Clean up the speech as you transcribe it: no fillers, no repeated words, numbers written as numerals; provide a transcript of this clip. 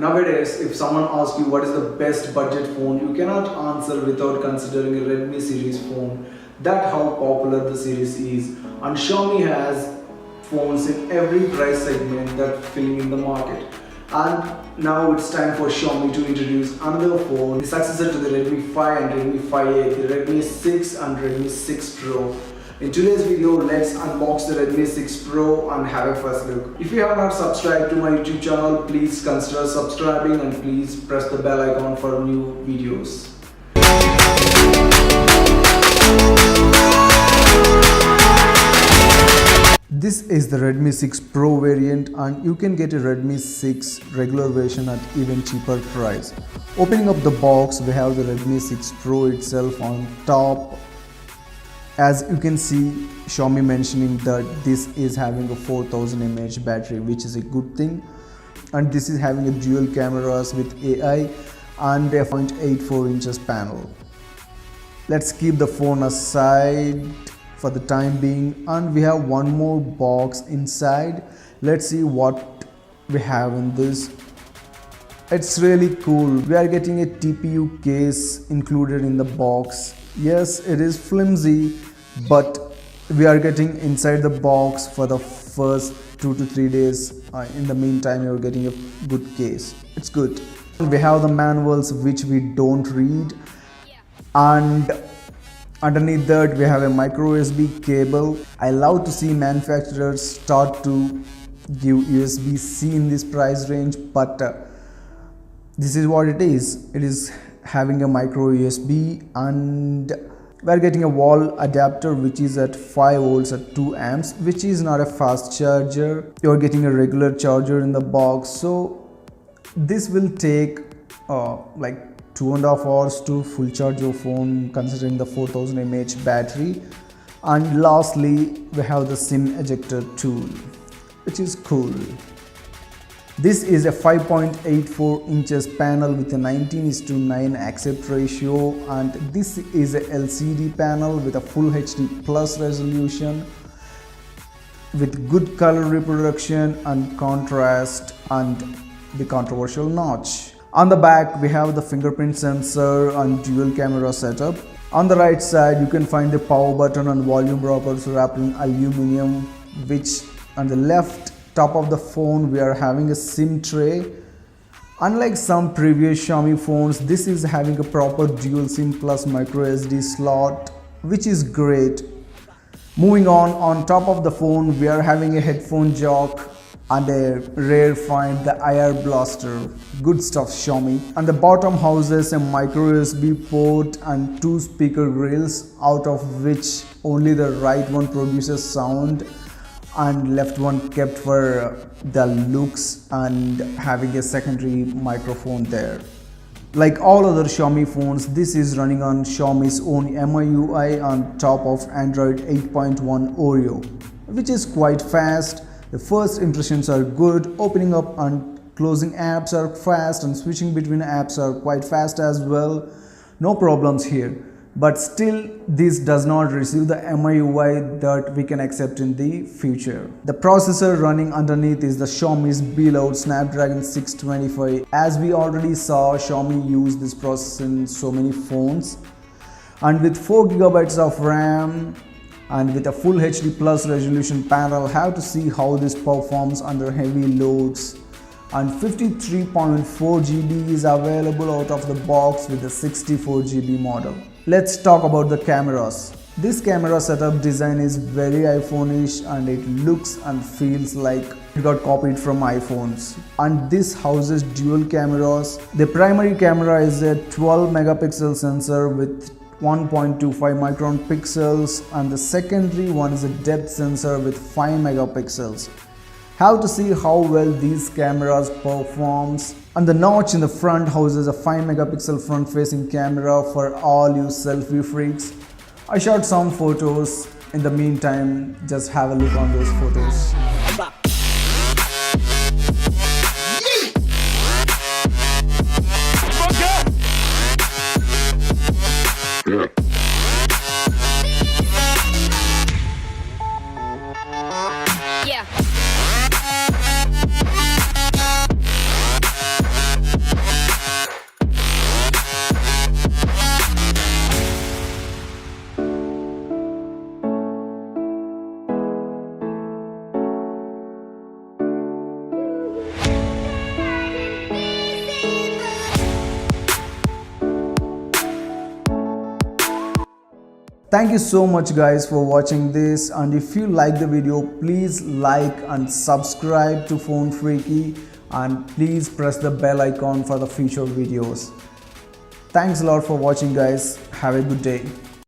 Nowadays, if someone asks you what is the best budget phone, you cannot answer without considering a Redmi series phone. That's how popular the series is. And Xiaomi has phones in every price segment that filling in the market. And now it's time for Xiaomi to introduce another phone, the successor to the Redmi 5 and Redmi 5A, the Redmi 6 and Redmi 6 Pro. In today's video, let's unbox the Redmi 6 Pro and have a first look. If you have not subscribed to my YouTube channel, please consider subscribing and please press the bell icon for new videos. This is the Redmi 6 Pro variant, and you can get a Redmi 6 regular version at even cheaper price. Opening up the box, we have the Redmi 6 Pro itself on top. As you can see, Xiaomi mentioning that this is having a 4000 mAh battery, which is a good thing. And this is having a dual cameras with AI and a 0.84 inches panel. Let's keep the phone aside for the time being, and we have one more box inside. Let's see what we have in this. It's really cool. We are getting a TPU case included in the box. Yes, it is flimsy, but we are getting inside the box for the first 2 to 3 days. In the meantime, you're getting a good case. It's good. We have the manuals which we don't read, and underneath that we have a micro USB cable. I love to see manufacturers start to give USB-C in this price range, but this is what it is. It is having a micro USB, and we are getting a wall adapter which is at 5 volts at 2 amps, which is not a fast charger. You are getting a regular charger in the box, so this will take like 2.5 hours to full charge your phone considering the 4000 mAh battery. And lastly, we have the SIM ejector tool, which is cool. This is a 5.84 inches panel with a 19:9 aspect ratio, and this is a LCD panel with a full HD plus resolution with good color reproduction and contrast and the controversial notch. On the back, we have the fingerprint sensor and dual camera setup. On the right side, you can find the power button and volume droppers wrapped in aluminum, which on the left top of the phone we are having a SIM tray. Unlike some previous Xiaomi phones, this is having a proper dual SIM plus micro SD slot, which is great. Moving on top of the phone we are having a headphone jack and a rare find, the IR blaster. Good stuff, Xiaomi. And the bottom houses a micro USB port and 2 speaker grills, out of which only the right one produces sound and left one kept for the looks and having a secondary microphone there. Like all other Xiaomi phones, this is running on Xiaomi's own MIUI on top of Android 8.1 Oreo, which is quite fast. The first impressions are good. Opening up and closing apps are fast, and switching between apps are quite fast as well. No problems here. But still, this does not receive the MIUI that we can accept in the future. The processor running underneath is the Xiaomi's beloved Snapdragon 625. As we already saw, Xiaomi used this processor in so many phones. And with 4 GB of RAM and with a full HD plus resolution panel, have to see how this performs under heavy loads. And 53.4 GB is available out of the box with the 64 GB model. Let's talk about the cameras. This camera setup design is very iPhone-ish, and it looks and feels like it got copied from iPhones. And this houses dual cameras. The primary camera is a 12 megapixel sensor with 1.25 micron pixels, and the secondary one is a depth sensor with 5 megapixels. Have to see how well these cameras performs. And the notch in the front houses a 5 megapixel front facing camera for all you selfie freaks. I shot some photos. In the meantime, just have a look on those photos. Yeah. Thank you so much guys for watching this, and if you like the video, please like and subscribe to Phone Freaky, and please press the bell icon for the future videos. Thanks a lot for watching guys. Have a good day.